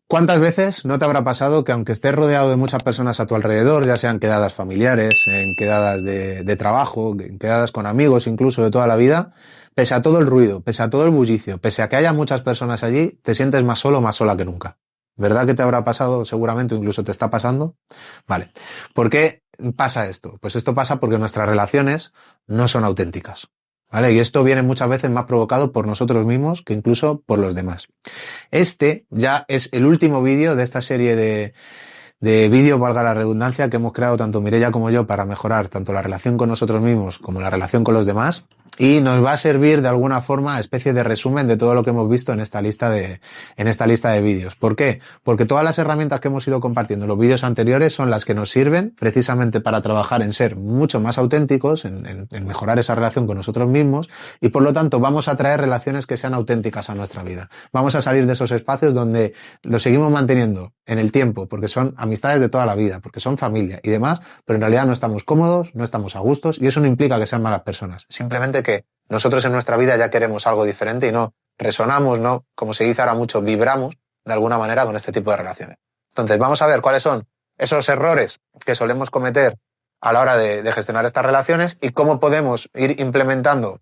¿Cuántas veces no te habrá pasado que aunque estés rodeado de muchas personas a tu alrededor, ya sean quedadas familiares, en quedadas de trabajo, en quedadas con amigos incluso de toda la vida, pese a todo el ruido, pese a todo el bullicio, pese a que haya muchas personas allí, te sientes más solo, más sola que nunca? ¿Verdad que te habrá pasado seguramente o incluso te está pasando? Vale. ¿Por qué pasa esto? Pues esto pasa porque nuestras relaciones no son auténticas. ¿Vale? Y esto viene muchas veces más provocado por nosotros mismos que incluso por los demás. Este ya es el último vídeo de esta serie de vídeos, valga la redundancia, que hemos creado tanto Mireia como yo para mejorar tanto la relación con nosotros mismos como la relación con los demás. Y nos va a servir de alguna forma especie de resumen de todo lo que hemos visto en esta lista de vídeos. ¿Por qué? Porque todas las herramientas que hemos ido compartiendo en los vídeos anteriores son las que nos sirven precisamente para trabajar en ser mucho más auténticos, en mejorar esa relación con nosotros mismos, y por lo tanto vamos a traer relaciones que sean auténticas a nuestra vida. Vamos a salir de esos espacios donde lo seguimos manteniendo en el tiempo, porque son amistades de toda la vida, porque son familia y demás, pero en realidad no estamos cómodos, no estamos a gustos, y eso no implica que sean malas personas. Simplemente que nosotros en nuestra vida ya queremos algo diferente y no resonamos, no, como se dice ahora mucho, vibramos de alguna manera con este tipo de relaciones. Entonces vamos a ver cuáles son esos errores que solemos cometer a la hora de gestionar estas relaciones y cómo podemos ir implementando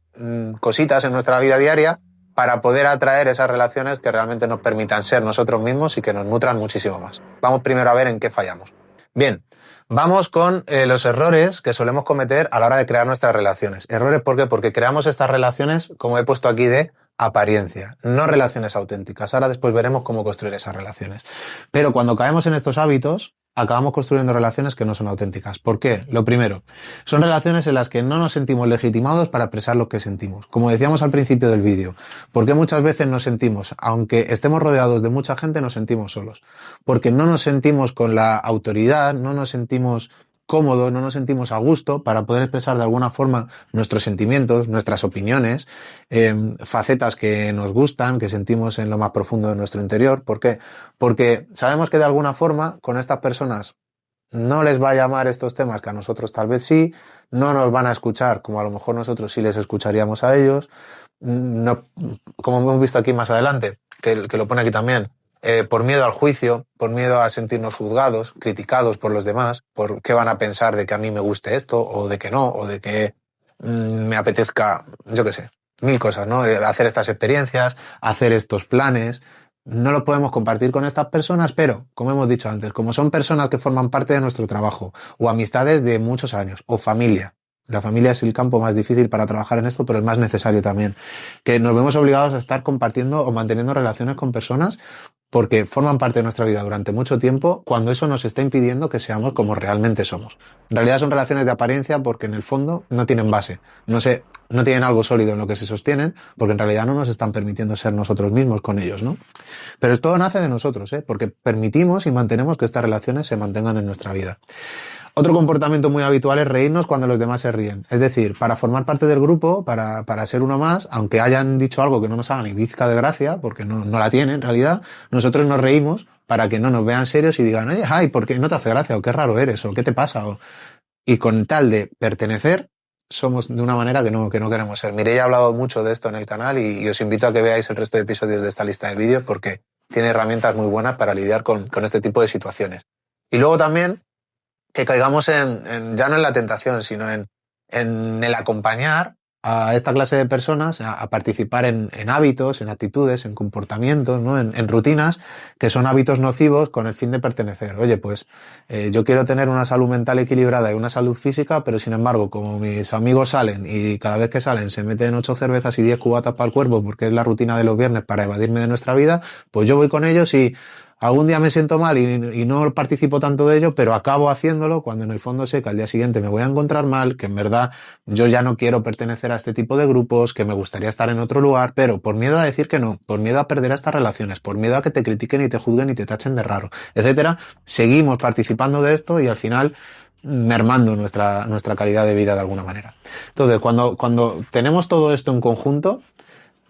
cositas en nuestra vida diaria para poder atraer esas relaciones que realmente nos permitan ser nosotros mismos y que nos nutran muchísimo más. Vamos primero a ver en qué fallamos. Bien, vamos con los errores que solemos cometer a la hora de crear nuestras relaciones. ¿Errores por qué? Porque creamos estas relaciones, como he puesto aquí, de apariencia, no relaciones auténticas. Ahora después veremos cómo construir esas relaciones. Pero cuando caemos en estos hábitos, acabamos construyendo relaciones que no son auténticas. ¿Por qué? Lo primero, son relaciones en las que no nos sentimos legitimados para expresar lo que sentimos. Como decíamos al principio del vídeo, ¿por qué muchas veces nos sentimos, aunque estemos rodeados de mucha gente, nos sentimos solos? Porque no nos sentimos con la autoridad, no nos sentimos cómodos, no nos sentimos a gusto para poder expresar de alguna forma nuestros sentimientos, nuestras opiniones, facetas que nos gustan, que sentimos en lo más profundo de nuestro interior. ¿Por qué? Porque sabemos que de alguna forma con estas personas no les va a llamar estos temas que a nosotros tal vez sí, no nos van a escuchar como a lo mejor nosotros sí les escucharíamos a ellos, no, como hemos visto aquí más adelante, que lo pone aquí también, por miedo al juicio, por miedo a sentirnos juzgados, criticados por los demás, por qué van a pensar de que a mí me guste esto, o de que no, o de que me apetezca, yo qué sé, mil cosas, ¿no? Hacer estas experiencias, hacer estos planes. No lo podemos compartir con estas personas, pero, como hemos dicho antes, como son personas que forman parte de nuestro trabajo, o amistades de muchos años, o familia. La familia es el campo más difícil para trabajar en esto, pero el más necesario también. Que nos vemos obligados a estar compartiendo o manteniendo relaciones con personas porque forman parte de nuestra vida durante mucho tiempo, cuando eso nos está impidiendo que seamos como realmente somos. En realidad son relaciones de apariencia porque en el fondo no tienen base, no tienen algo sólido en lo que se sostienen, porque en realidad no nos están permitiendo ser nosotros mismos con ellos, ¿no? Pero todo nace de nosotros, porque permitimos y mantenemos que estas relaciones se mantengan en nuestra vida. Otro comportamiento muy habitual es reírnos cuando los demás se ríen. Es decir, para formar parte del grupo, para ser uno más, aunque hayan dicho algo que no nos haga ni pizca de gracia, porque no la tiene en realidad, nosotros nos reímos para que no nos vean serios y digan, oye, ay, ¿por qué no te hace gracia? O qué raro eres, o qué te pasa. Y con tal de pertenecer, somos de una manera que no queremos ser. Mireia ha hablado mucho de esto en el canal y os invito a que veáis el resto de episodios de esta lista de vídeos porque tiene herramientas muy buenas para lidiar con este tipo de situaciones. Y luego también que caigamos ya no en la tentación, sino en el acompañar a esta clase de personas a participar en hábitos, en actitudes, en comportamientos, ¿no? En rutinas que son hábitos nocivos con el fin de pertenecer. Oye, pues yo quiero tener una salud mental equilibrada y una salud física, pero sin embargo, como mis amigos salen y cada vez que salen se meten 8 cervezas y 10 cubatas para el cuerpo porque es la rutina de los viernes para evadirme de nuestra vida, pues yo voy con ellos y algún día me siento mal y no participo tanto de ello, pero acabo haciéndolo cuando en el fondo sé que al día siguiente me voy a encontrar mal, que en verdad yo ya no quiero pertenecer a este tipo de grupos, que me gustaría estar en otro lugar, pero por miedo a decir que no, por miedo a perder estas relaciones, por miedo a que te critiquen y te juzguen y te tachen de raro, etcétera, seguimos participando de esto y al final mermando nuestra calidad de vida de alguna manera. Entonces, cuando tenemos todo esto en conjunto,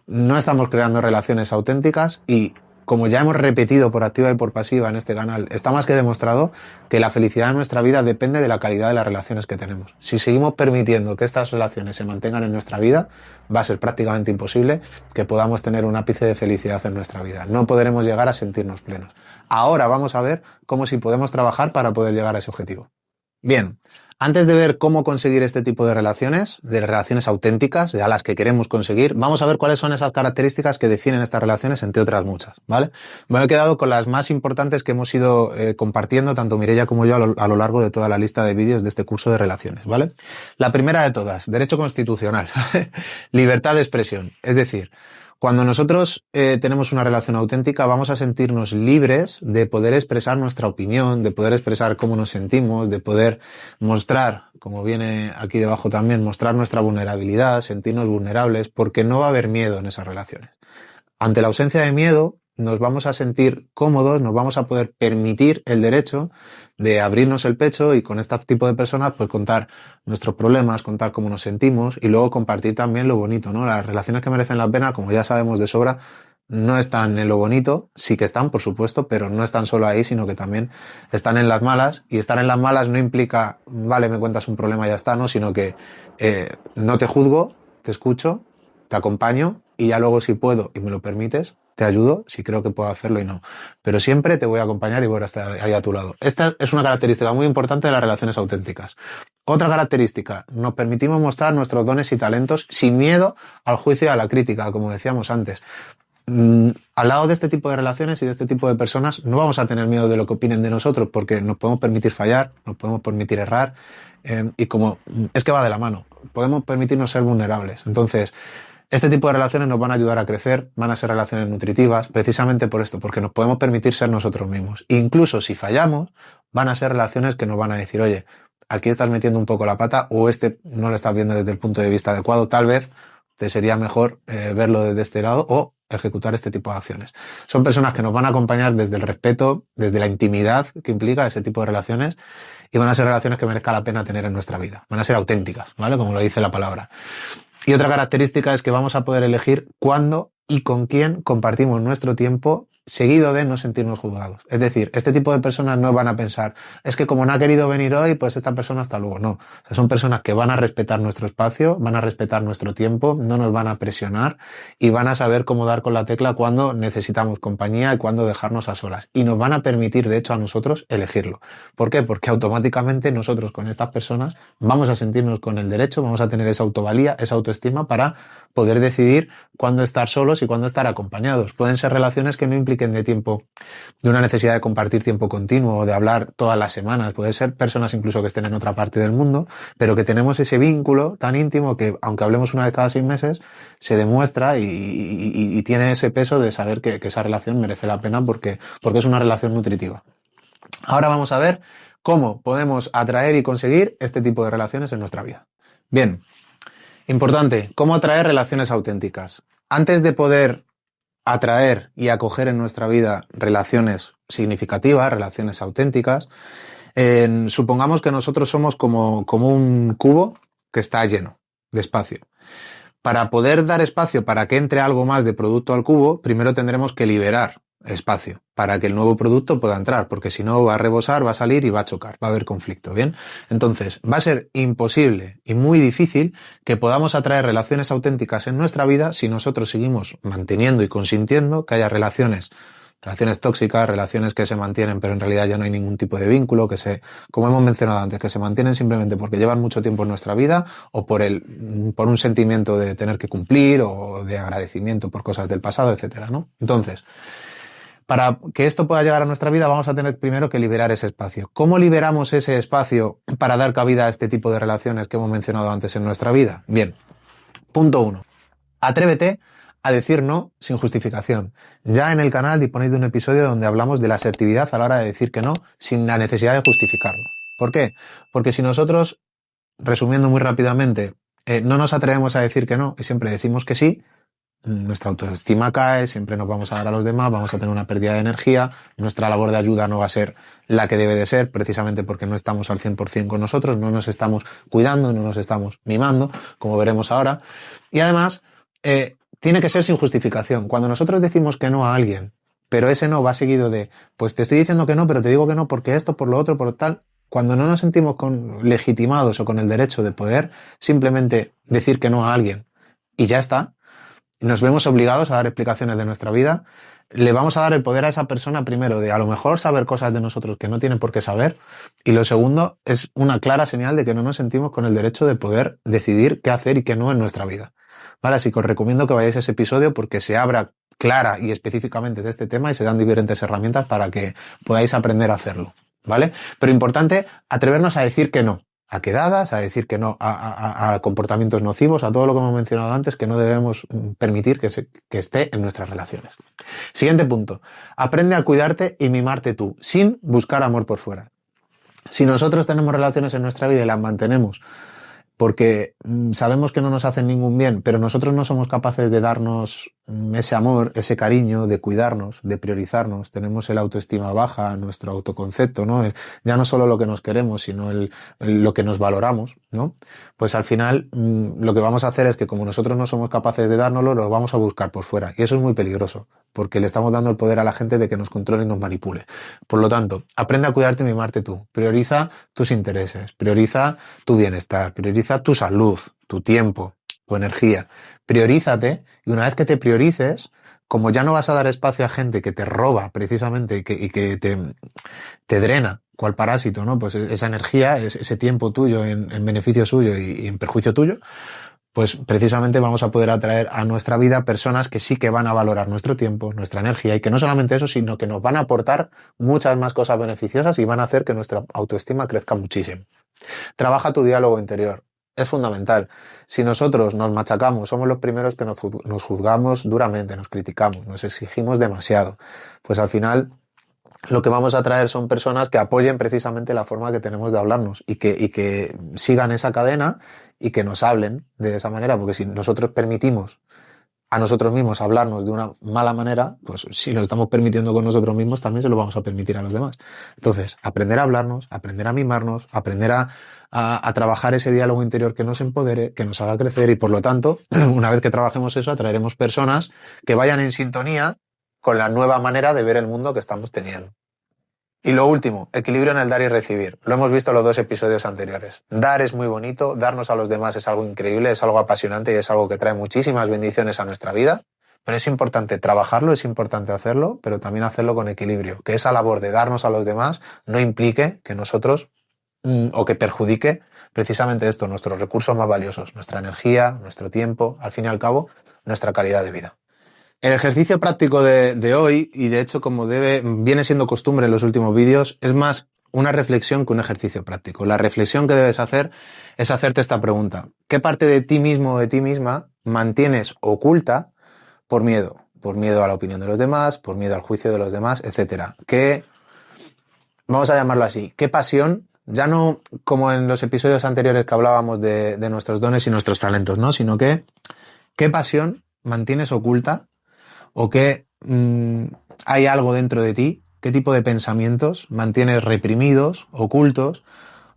no estamos creando relaciones auténticas y como ya hemos repetido por activa y por pasiva en este canal, está más que demostrado que la felicidad de nuestra vida depende de la calidad de las relaciones que tenemos. Si seguimos permitiendo que estas relaciones se mantengan en nuestra vida, va a ser prácticamente imposible que podamos tener un ápice de felicidad en nuestra vida. No podremos llegar a sentirnos plenos. Ahora vamos a ver cómo si podemos trabajar para poder llegar a ese objetivo. Bien, antes de ver cómo conseguir este tipo de relaciones auténticas, ya las que queremos conseguir, vamos a ver cuáles son esas características que definen estas relaciones, entre otras muchas, ¿vale? Me he quedado con las más importantes que hemos ido compartiendo, tanto Mireia como yo, a lo largo de toda la lista de vídeos de este curso de relaciones, ¿vale? La primera de todas, derecho constitucional, libertad de expresión, es decir, cuando nosotros tenemos una relación auténtica, vamos a sentirnos libres de poder expresar nuestra opinión, de poder expresar cómo nos sentimos, de poder mostrar, como viene aquí debajo también, mostrar nuestra vulnerabilidad, sentirnos vulnerables, porque no va a haber miedo en esas relaciones. Ante la ausencia de miedo, nos vamos a sentir cómodos, nos vamos a poder permitir el derecho de abrirnos el pecho y con este tipo de personas pues contar nuestros problemas, contar cómo nos sentimos y luego compartir también lo bonito, ¿no? Las relaciones que merecen la pena, como ya sabemos de sobra, no están en lo bonito, sí que están, por supuesto, pero no están solo ahí, sino que también están en las malas, y estar en las malas no implica, vale, me cuentas un problema y ya está, ¿no? Sino que no te juzgo, te escucho, te acompaño y ya luego si puedo y me lo permites, te ayudo si creo que puedo hacerlo y no. Pero siempre te voy a acompañar y voy a estar ahí a tu lado. Esta es una característica muy importante de las relaciones auténticas. Otra característica, nos permitimos mostrar nuestros dones y talentos sin miedo al juicio y a la crítica, como decíamos antes. Al lado de este tipo de relaciones y de este tipo de personas no vamos a tener miedo de lo que opinen de nosotros porque nos podemos permitir fallar, nos podemos permitir errar y como es que va de la mano, podemos permitirnos ser vulnerables. Entonces, este tipo de relaciones nos van a ayudar a crecer, van a ser relaciones nutritivas, precisamente por esto, porque nos podemos permitir ser nosotros mismos. Incluso si fallamos, van a ser relaciones que nos van a decir, oye, aquí estás metiendo un poco la pata o no lo estás viendo desde el punto de vista adecuado, tal vez te sería mejor verlo desde este lado o ejecutar este tipo de acciones. Son personas que nos van a acompañar desde el respeto, desde la intimidad que implica ese tipo de relaciones y van a ser relaciones que merezca la pena tener en nuestra vida. Van a ser auténticas, ¿vale? Como lo dice la palabra. Y otra característica es que vamos a poder elegir cuándo y con quién compartimos nuestro tiempo seguido de no sentirnos juzgados. Es decir, este tipo de personas no van a pensar, es que como no ha querido venir hoy, pues esta persona hasta luego. No, o sea, son personas que van a respetar nuestro espacio, van a respetar nuestro tiempo, no nos van a presionar y van a saber cómo dar con la tecla cuando necesitamos compañía y cuando dejarnos a solas. Y nos van a permitir, de hecho, a nosotros elegirlo. ¿Por qué? Porque automáticamente nosotros con estas personas vamos a sentirnos con el derecho, vamos a tener esa autovalía, esa autoestima para poder decidir cuándo estar solos y cuándo estar acompañados. Pueden ser relaciones que no impliquen de tiempo, de una necesidad de compartir tiempo continuo o de hablar todas las semanas. Puede ser personas incluso que estén en otra parte del mundo, pero que tenemos ese vínculo tan íntimo que, aunque hablemos una vez cada 6 meses, se demuestra y tiene ese peso de saber que esa relación merece la pena porque es una relación nutritiva. Ahora vamos a ver cómo podemos atraer y conseguir este tipo de relaciones en nuestra vida. Bien. Importante, ¿cómo atraer relaciones auténticas? Antes de poder atraer y acoger en nuestra vida relaciones significativas, relaciones auténticas, supongamos que nosotros somos como un cubo que está lleno de espacio. Para poder dar espacio para que entre algo más de producto al cubo, primero tendremos que liberar espacio para que el nuevo producto pueda entrar, porque si no va a rebosar, va a salir y va a chocar, va a haber conflicto, ¿bien? Entonces, va a ser imposible y muy difícil que podamos atraer relaciones auténticas en nuestra vida si nosotros seguimos manteniendo y consintiendo que haya relaciones tóxicas, relaciones que se mantienen pero en realidad ya no hay ningún tipo de vínculo, como hemos mencionado antes, que se mantienen simplemente porque llevan mucho tiempo en nuestra vida o por un sentimiento de tener que cumplir o de agradecimiento por cosas del pasado, etcétera, ¿no? Entonces, para que esto pueda llegar a nuestra vida vamos a tener primero que liberar ese espacio. ¿Cómo liberamos ese espacio para dar cabida a este tipo de relaciones que hemos mencionado antes en nuestra vida? Bien, punto 1. Atrévete a decir no sin justificación. Ya en el canal disponéis de un episodio donde hablamos de la asertividad a la hora de decir que no sin la necesidad de justificarnos. ¿Por qué? Porque si nosotros, resumiendo muy rápidamente, no nos atrevemos a decir que no y siempre decimos que sí, nuestra autoestima cae, siempre nos vamos a dar a los demás, vamos a tener una pérdida de energía, nuestra labor de ayuda no va a ser la que debe de ser, precisamente porque no estamos al 100% con nosotros, no nos estamos cuidando, no nos estamos mimando, como veremos ahora. Y además, tiene que ser sin justificación. Cuando nosotros decimos que no a alguien, pero ese no va seguido de, pues te estoy diciendo que no, pero te digo que no porque esto, por lo otro, por tal. Cuando no nos sentimos legitimados o con el derecho de poder simplemente decir que no a alguien y ya está, nos vemos obligados a dar explicaciones de nuestra vida, le vamos a dar el poder a esa persona primero de a lo mejor saber cosas de nosotros que no tienen por qué saber, y lo segundo es una clara señal de que no nos sentimos con el derecho de poder decidir qué hacer y qué no en nuestra vida. Vale, así que os recomiendo que vayáis a ese episodio porque se abra clara y específicamente de este tema y se dan diferentes herramientas para que podáis aprender a hacerlo, ¿vale? Pero importante, atrevernos a decir que no. A quedadas, a decir que no a comportamientos nocivos, a todo lo que hemos mencionado antes, que no debemos permitir que esté en nuestras relaciones. Siguiente punto. Aprende a cuidarte y mimarte tú, sin buscar amor por fuera. Si nosotros tenemos relaciones en nuestra vida y las mantenemos porque sabemos que no nos hacen ningún bien, pero nosotros no somos capaces de darnos ese amor, ese cariño, de cuidarnos, de priorizarnos, tenemos el autoestima baja, nuestro autoconcepto, ¿no? Ya no solo lo que nos queremos, sino lo que nos valoramos, ¿no? Pues al final lo que vamos a hacer es que como nosotros no somos capaces de dárnoslo, lo vamos a buscar por fuera. Y eso es muy peligroso, porque le estamos dando el poder a la gente de que nos controle y nos manipule. Por lo tanto, aprende a cuidarte y mimarte tú. Prioriza tus intereses, prioriza tu bienestar, prioriza tu salud, tu tiempo, tu energía. Priorízate, y una vez que te priorices, como ya no vas a dar espacio a gente que te roba precisamente y que te drena, cual parásito, ¿no? Pues esa energía, ese tiempo tuyo en beneficio suyo y en perjuicio tuyo, pues precisamente vamos a poder atraer a nuestra vida personas que sí que van a valorar nuestro tiempo, nuestra energía, y que no solamente eso, sino que nos van a aportar muchas más cosas beneficiosas y van a hacer que nuestra autoestima crezca muchísimo. Trabaja tu diálogo interior. Es fundamental. Si nosotros nos machacamos, somos los primeros que nos juzgamos duramente, nos criticamos, nos exigimos demasiado, pues al final lo que vamos a traer son personas que apoyen precisamente la forma que tenemos de hablarnos y que sigan esa cadena y que nos hablen de esa manera, porque si nosotros permitimos a nosotros mismos hablarnos de una mala manera, pues si lo estamos permitiendo con nosotros mismos, también se lo vamos a permitir a los demás. Entonces, aprender a hablarnos, aprender a mimarnos, aprender a trabajar ese diálogo interior que nos empodere, que nos haga crecer, y por lo tanto, una vez que trabajemos eso, atraeremos personas que vayan en sintonía con la nueva manera de ver el mundo que estamos teniendo. Y lo último, equilibrio en el dar y recibir. Lo hemos visto en los 2 episodios anteriores. Dar es muy bonito, darnos a los demás es algo increíble, es algo apasionante y es algo que trae muchísimas bendiciones a nuestra vida, pero es importante trabajarlo, es importante hacerlo, pero también hacerlo con equilibrio. Que esa labor de darnos a los demás no implique que nosotros, o que perjudique precisamente esto, nuestros recursos más valiosos, nuestra energía, nuestro tiempo, al fin y al cabo, nuestra calidad de vida. El ejercicio práctico de hoy, y de hecho como viene siendo costumbre en los últimos vídeos, es más una reflexión que un ejercicio práctico. La reflexión que debes hacer es hacerte esta pregunta. ¿Qué parte de ti mismo o de ti misma mantienes oculta por miedo? Por miedo a la opinión de los demás, por miedo al juicio de los demás, etcétera. Vamos a llamarlo así, ¿qué pasión? Ya no como en los episodios anteriores que hablábamos de nuestros dones y nuestros talentos, ¿no? Sino que, ¿qué pasión mantienes oculta? ¿O qué hay algo dentro de ti? ¿Qué tipo de pensamientos mantienes reprimidos, ocultos,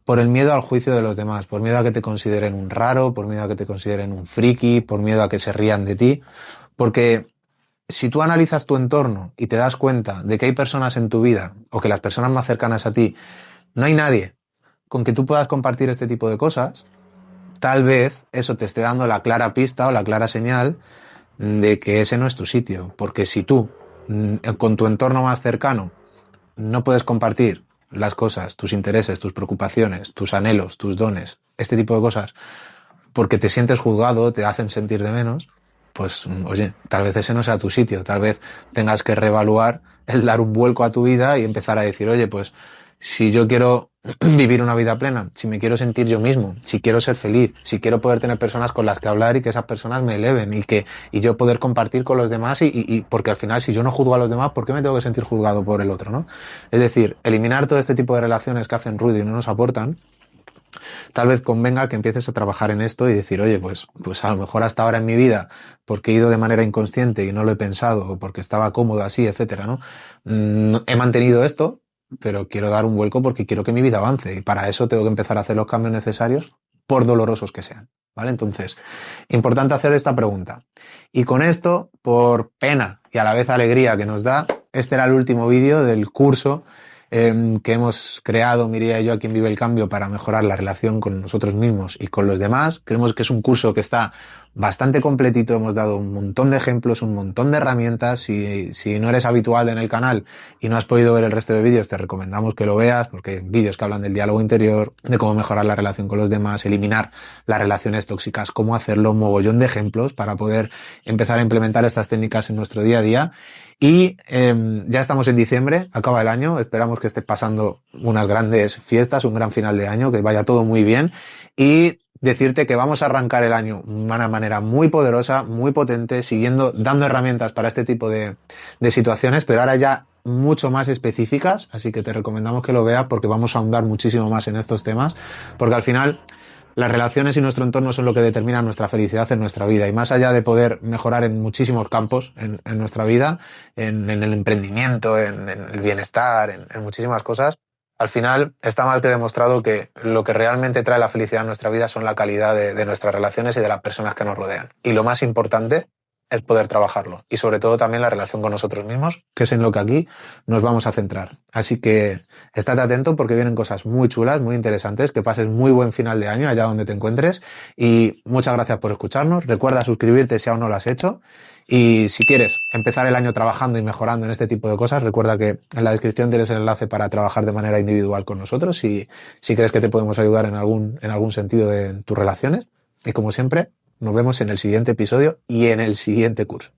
por el miedo al juicio de los demás? Por miedo a que te consideren un raro, por miedo a que te consideren un friki, por miedo a que se rían de ti. Porque si tú analizas tu entorno y te das cuenta de que hay personas en tu vida, o que las personas más cercanas a ti, no hay nadie con que tú puedas compartir este tipo de cosas, tal vez eso te esté dando la clara pista o la clara señal de que ese no es tu sitio, porque si tú con tu entorno más cercano no puedes compartir las cosas, tus intereses, tus preocupaciones, tus anhelos, tus dones, este tipo de cosas, porque te sientes juzgado, te hacen sentir de menos, pues oye, tal vez ese no sea tu sitio, tal vez tengas que reevaluar el dar un vuelco a tu vida y empezar a decir, oye, pues si yo quiero vivir una vida plena, si me quiero sentir yo mismo, si quiero ser feliz, si quiero poder tener personas con las que hablar y que esas personas me eleven y yo poder compartir con los demás y porque al final si yo no juzgo a los demás, ¿por qué me tengo que sentir juzgado por el otro, no? Es decir, eliminar todo este tipo de relaciones que hacen ruido y no nos aportan. Tal vez convenga que empieces a trabajar en esto y decir, oye, pues a lo mejor hasta ahora en mi vida, porque he ido de manera inconsciente y no lo he pensado, o porque estaba cómodo así, etcétera, ¿no? He mantenido esto, pero quiero dar un vuelco porque quiero que mi vida avance y para eso tengo que empezar a hacer los cambios necesarios, por dolorosos que sean, ¿vale? Entonces, importante hacer esta pregunta. Y con esto, por pena y a la vez alegría que nos da, este era el último vídeo del curso que hemos creado, Mireia y yo, aquí en Vive el Cambio, para mejorar la relación con nosotros mismos y con los demás. Creemos que es un curso que está bastante completito, hemos dado un montón de ejemplos, un montón de herramientas. Si no eres habitual en el canal y no has podido ver el resto de vídeos, te recomendamos que lo veas, porque hay vídeos que hablan del diálogo interior, de cómo mejorar la relación con los demás, eliminar las relaciones tóxicas, cómo hacerlo, un mogollón de ejemplos para poder empezar a implementar estas técnicas en nuestro día a día. Y ya estamos en diciembre, acaba el año, esperamos que estés pasando unas grandes fiestas, un gran final de año, que vaya todo muy bien, y decirte que vamos a arrancar el año de una manera muy poderosa, muy potente, dando herramientas para este tipo de situaciones, pero ahora ya mucho más específicas, así que te recomendamos que lo veas porque vamos a ahondar muchísimo más en estos temas, porque al final las relaciones y nuestro entorno son lo que determina nuestra felicidad en nuestra vida, y más allá de poder mejorar en muchísimos campos en nuestra vida, en el emprendimiento, en el bienestar, en muchísimas cosas, al final está más que demostrado que lo que realmente trae la felicidad en nuestra vida son la calidad de nuestras relaciones y de las personas que nos rodean. Y lo más importante es poder trabajarlo, y sobre todo también la relación con nosotros mismos, que es en lo que aquí nos vamos a centrar. Así que estate atento porque vienen cosas muy chulas, muy interesantes, que pases muy buen final de año allá donde te encuentres, y muchas gracias por escucharnos. Recuerda suscribirte si aún no lo has hecho, y si quieres empezar el año trabajando y mejorando en este tipo de cosas, recuerda que en la descripción tienes el enlace para trabajar de manera individual con nosotros si crees que te podemos ayudar en algún sentido en tus relaciones. Y como siempre, nos vemos en el siguiente episodio y en el siguiente curso.